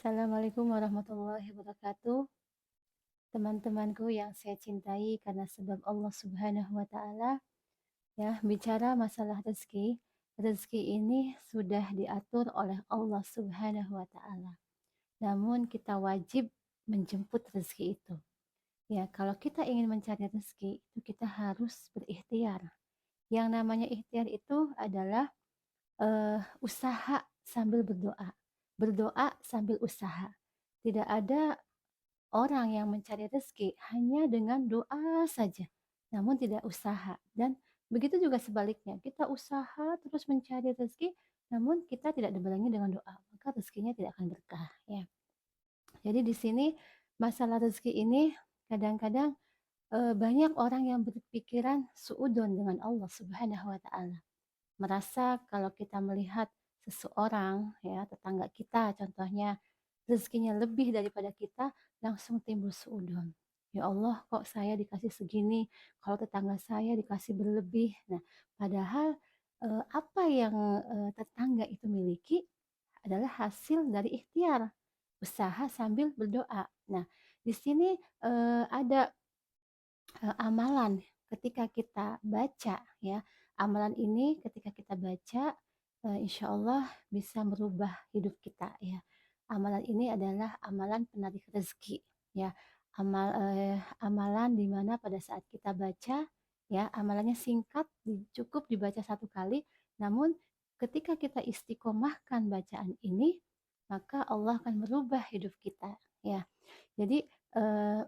Assalamualaikum warahmatullahi wabarakatuh. Teman-temanku yang saya cintai karena sebab Allah Subhanahu wa taala, ya, bicara masalah rezeki, rezeki ini sudah diatur oleh Allah Subhanahu wa taala. Namun kita wajib menjemput rezeki itu. Ya, kalau kita ingin mencari rezeki, itu kita harus berikhtiar. Yang namanya ikhtiar itu adalah usaha sambil berdoa. Berdoa sambil usaha. Tidak ada orang yang mencari rezeki hanya dengan doa saja, namun tidak usaha. Dan begitu juga sebaliknya, kita usaha terus mencari rezeki, namun kita tidak dibarengi dengan doa, maka rezekinya tidak akan berkah. Ya. Jadi di sini masalah rezeki ini kadang-kadang banyak orang yang berpikiran suudon dengan Allah Subhanahu Wa Taala, merasa kalau kita melihat seseorang, ya, tetangga kita contohnya, rezekinya lebih daripada kita, langsung timbul suudzon. Ya Allah, kok saya dikasih segini, kalau tetangga saya dikasih berlebih. Nah, padahal apa yang tetangga itu miliki adalah hasil dari ikhtiar, usaha sambil berdoa. Nah, di sini ada amalan ketika kita baca, ya. Amalan ini ketika kita baca, insya Allah bisa merubah hidup kita, ya. Amalan ini adalah amalan penarik rezeki, ya. Amalan di mana pada saat kita baca, ya, amalannya singkat, cukup dibaca satu kali, namun ketika kita istiqomahkan bacaan ini, maka Allah akan merubah hidup kita, ya. Jadi eh,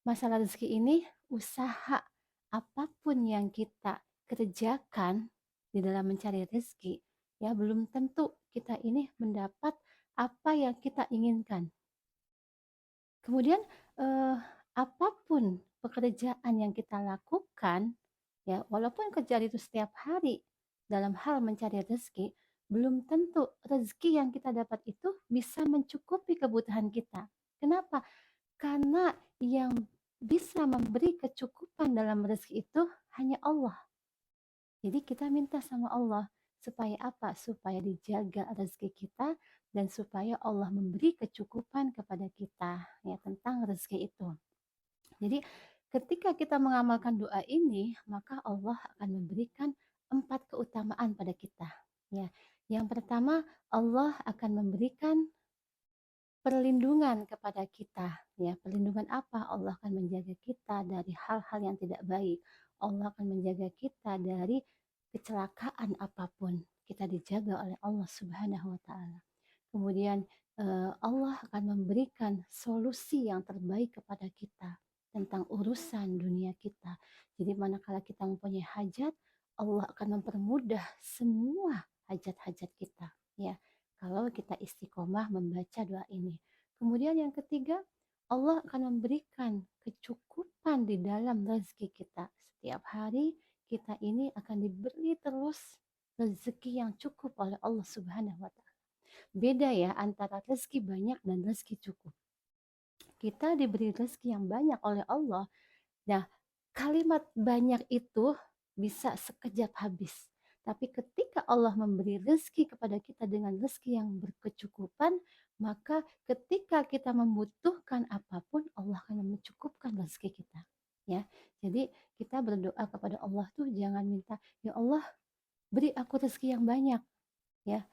masalah rezeki ini, usaha apapun yang kita kerjakan di dalam mencari rezeki, ya, belum tentu kita ini mendapat apa yang kita inginkan. Kemudian eh, apapun pekerjaan yang kita lakukan, ya, walaupun kerja itu setiap hari dalam hal mencari rezeki, belum tentu rezeki yang kita dapat itu bisa mencukupi kebutuhan kita. Kenapa? Karena yang bisa memberi kecukupan dalam rezeki itu hanya Allah. Jadi kita minta sama Allah supaya apa? Supaya dijaga rezeki kita dan supaya Allah memberi kecukupan kepada kita, ya, tentang rezeki itu. Jadi ketika kita mengamalkan doa ini, maka Allah akan memberikan 4 keutamaan pada kita. Ya, yang pertama, Allah akan memberikan perlindungan kepada kita, ya. Perlindungan apa? Allah akan menjaga kita dari hal-hal yang tidak baik. Allah akan menjaga kita dari kecelakaan apapun. Kita dijaga oleh Allah Subhanahu wa taala. Kemudian Allah akan memberikan solusi yang terbaik kepada kita tentang urusan dunia kita. Jadi manakala kita mempunyai hajat, Allah akan mempermudah semua hajat-hajat kita, ya. Kalau kita istiqomah membaca doa ini. Kemudian yang ketiga, Allah akan memberikan kecukupan di dalam rezeki kita. Setiap hari kita ini akan diberi terus rezeki yang cukup oleh Allah Subhanahu wa taala. Beda, ya, antara rezeki banyak dan rezeki cukup. Kita diberi rezeki yang banyak oleh Allah. Nah, kalimat banyak itu bisa sekejap habis. Tapi ketika Allah memberi rezeki kepada kita dengan rezeki yang berkecukupan, maka ketika kita membutuhkan apapun, Allah akan mencukupkan rezeki kita. Ya, jadi kita berdoa kepada Allah tuh jangan minta, ya Allah beri aku rezeki yang banyak, ya.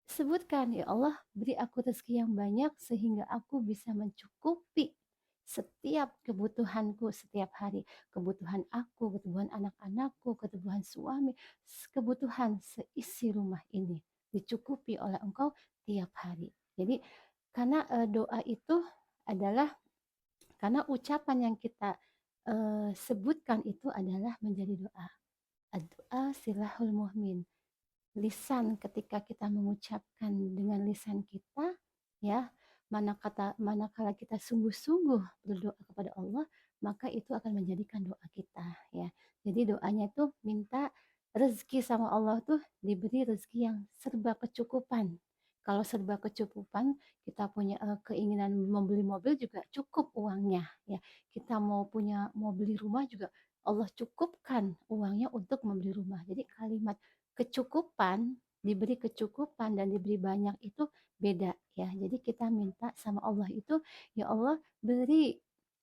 Sebutkan, ya Allah beri aku rezeki yang banyak sehingga aku bisa mencukupi setiap kebutuhanku setiap hari. Kebutuhan aku, kebutuhan anak-anakku, kebutuhan suami, kebutuhan seisi rumah ini dicukupi oleh Engkau tiap hari. Jadi karena doa itu adalah, karena ucapan yang kita sebutkan itu adalah menjadi doa. Doa silahul mu'min. Lisan, ketika kita mengucapkan dengan lisan kita, ya, manakala kita sungguh-sungguh berdoa kepada Allah, maka itu akan menjadikan doa kita, ya. Jadi doanya itu minta rezeki sama Allah tuh diberi rezeki yang serba kecukupan. Kalau serba kecukupan, kita punya keinginan membeli mobil juga cukup uangnya, ya. Kita mau beli rumah juga Allah cukupkan uangnya untuk membeli rumah. Jadi kalimat kecukupan diberi kecukupan dan diberi banyak itu beda ya. Jadi kita minta sama Allah itu, ya Allah beri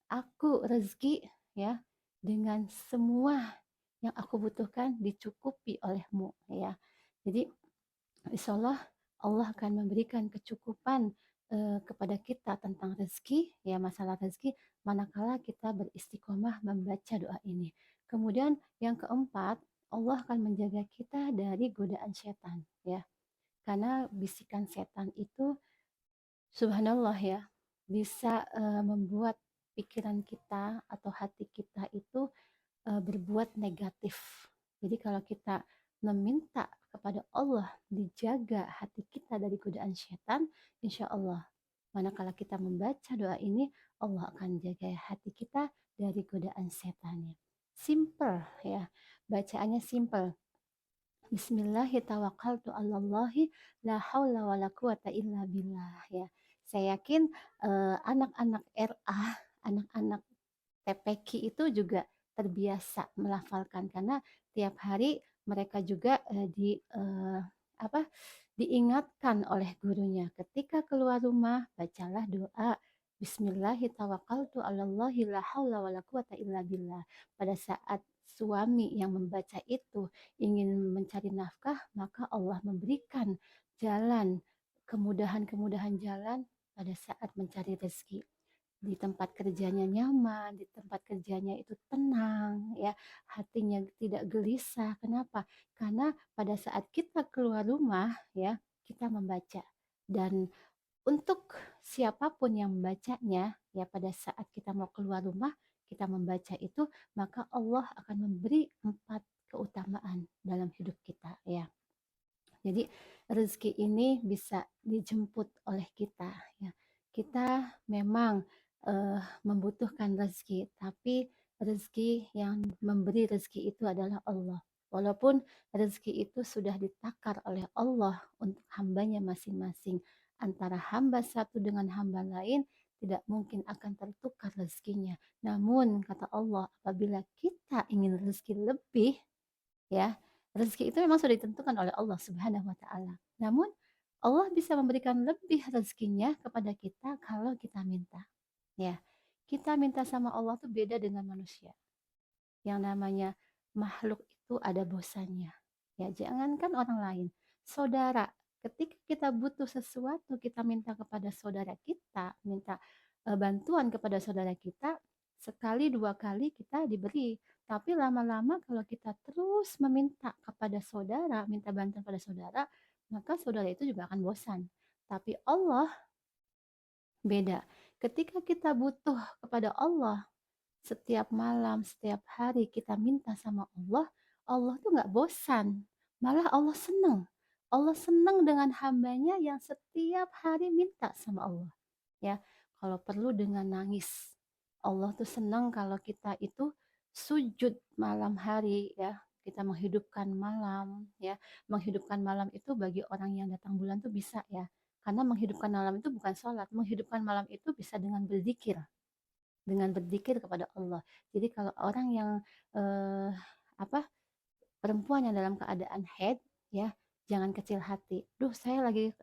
aku rezeki ya dengan semua yang aku butuhkan dicukupi olehmu ya. Jadi insya Allah akan memberikan kecukupan kepada kita tentang rezeki ya, masalah rezeki manakala kita beristiqomah membaca doa ini. Kemudian yang keempat, Allah akan menjaga kita dari godaan setan ya. Karena bisikan setan itu subhanallah ya bisa membuat pikiran kita atau hati kita itu berbuat negatif. Jadi kalau kita meminta kepada Allah dijaga hati kita dari godaan setan, insya Allah manakala kita membaca doa ini, Allah akan jaga hati kita dari godaan setannya. Simple ya, bacaannya simple. Bismillahirrahmanirrahim. La haula wala quwata illa billah ya. Saya yakin anak-anak RA, anak-anak TPQ itu juga terbiasa melafalkan karena tiap hari mereka juga apa diingatkan oleh gurunya ketika keluar rumah bacalah doa Bismillahirrahmanirrahim. Pada saat suami yang membaca itu ingin mencari nafkah, maka Allah memberikan jalan, kemudahan-kemudahan jalan pada saat mencari rezeki. Di tempat kerjanya nyaman, di tempat kerjanya itu tenang, ya, hatinya tidak gelisah. Kenapa? Karena pada saat kita keluar rumah, ya, kita membaca. Dan untuk siapapun yang membacanya, ya, pada saat kita mau keluar rumah, kita membaca itu, maka Allah akan memberi 4 keutamaan dalam hidup kita, ya. Jadi rezeki ini bisa dijemput oleh kita ya. Kita memang membutuhkan rezeki, tapi rezeki yang memberi rezeki itu adalah Allah. Walaupun rezeki itu sudah ditakar oleh Allah untuk hambanya masing-masing. Antara hamba satu dengan hamba lain tidak mungkin akan tertukar rezekinya. Namun kata Allah, apabila kita ingin rezeki lebih, ya, rezeki itu memang sudah ditentukan oleh Allah Subhanahu wa taala. Namun Allah bisa memberikan lebih rezekinya kepada kita kalau kita minta. Ya. Kita minta sama Allah tuh beda dengan manusia. Yang namanya makhluk itu ada bosannya. Ya, jangankan orang lain, saudara. Ketika kita butuh sesuatu, kita minta kepada saudara kita, minta bantuan kepada saudara kita, sekali dua kali kita diberi. Tapi lama-lama kalau kita terus meminta kepada saudara, minta bantuan pada saudara, maka saudara itu juga akan bosan. Tapi Allah beda. Ketika kita butuh kepada Allah, setiap malam, setiap hari kita minta sama Allah, Allah tuh nggak bosan. Malah Allah senang. Allah senang dengan hambanya yang setiap hari minta sama Allah. Ya, kalau perlu dengan nangis. Allah tuh senang kalau kita itu sujud malam hari ya. Kita menghidupkan malam ya. Menghidupkan malam itu bagi orang yang datang bulan tuh bisa ya. Karena menghidupkan malam itu bukan sholat. Menghidupkan malam itu bisa dengan berzikir kepada Allah. Jadi kalau orang yang eh, apa perempuan yang dalam keadaan haid ya jangan kecil hati. Duh saya lagi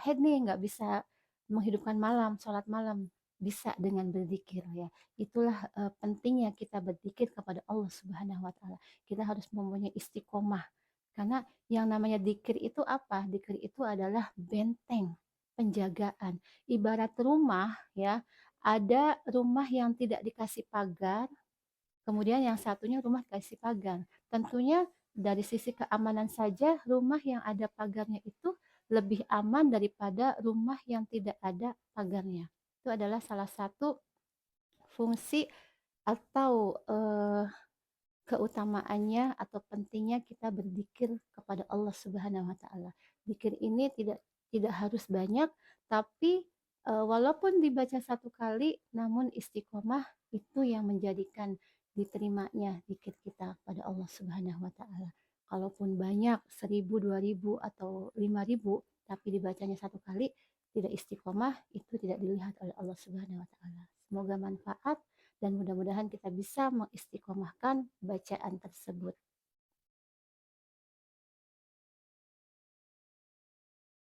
haid nih nggak bisa menghidupkan malam, sholat malam bisa dengan berzikir ya. Itulah pentingnya kita berzikir kepada Allah Subhanahu Wa Taala. Kita harus mempunyai istiqomah karena yang namanya zikir itu apa? Zikir itu adalah benteng penjagaan. Ibarat rumah ya, ada rumah yang tidak dikasih pagar, kemudian yang satunya rumah dikasih pagar. Tentunya dari sisi keamanan saja rumah yang ada pagarnya itu lebih aman daripada rumah yang tidak ada pagarnya. Itu adalah salah satu fungsi atau keutamaannya atau pentingnya kita berzikir kepada Allah Subhanahu wa taala. Zikir ini tidak harus banyak, tapi walaupun dibaca satu kali namun istiqomah itu yang menjadikan diterimanya zikir kita pada Allah Subhanahu wa taala. Kalaupun banyak 1000, 2000 atau 5000 tapi dibacanya satu kali tidak istiqomah itu tidak dilihat oleh Allah Subhanahu wa taala. Semoga manfaat dan mudah-mudahan kita bisa mengistiqomahkan bacaan tersebut.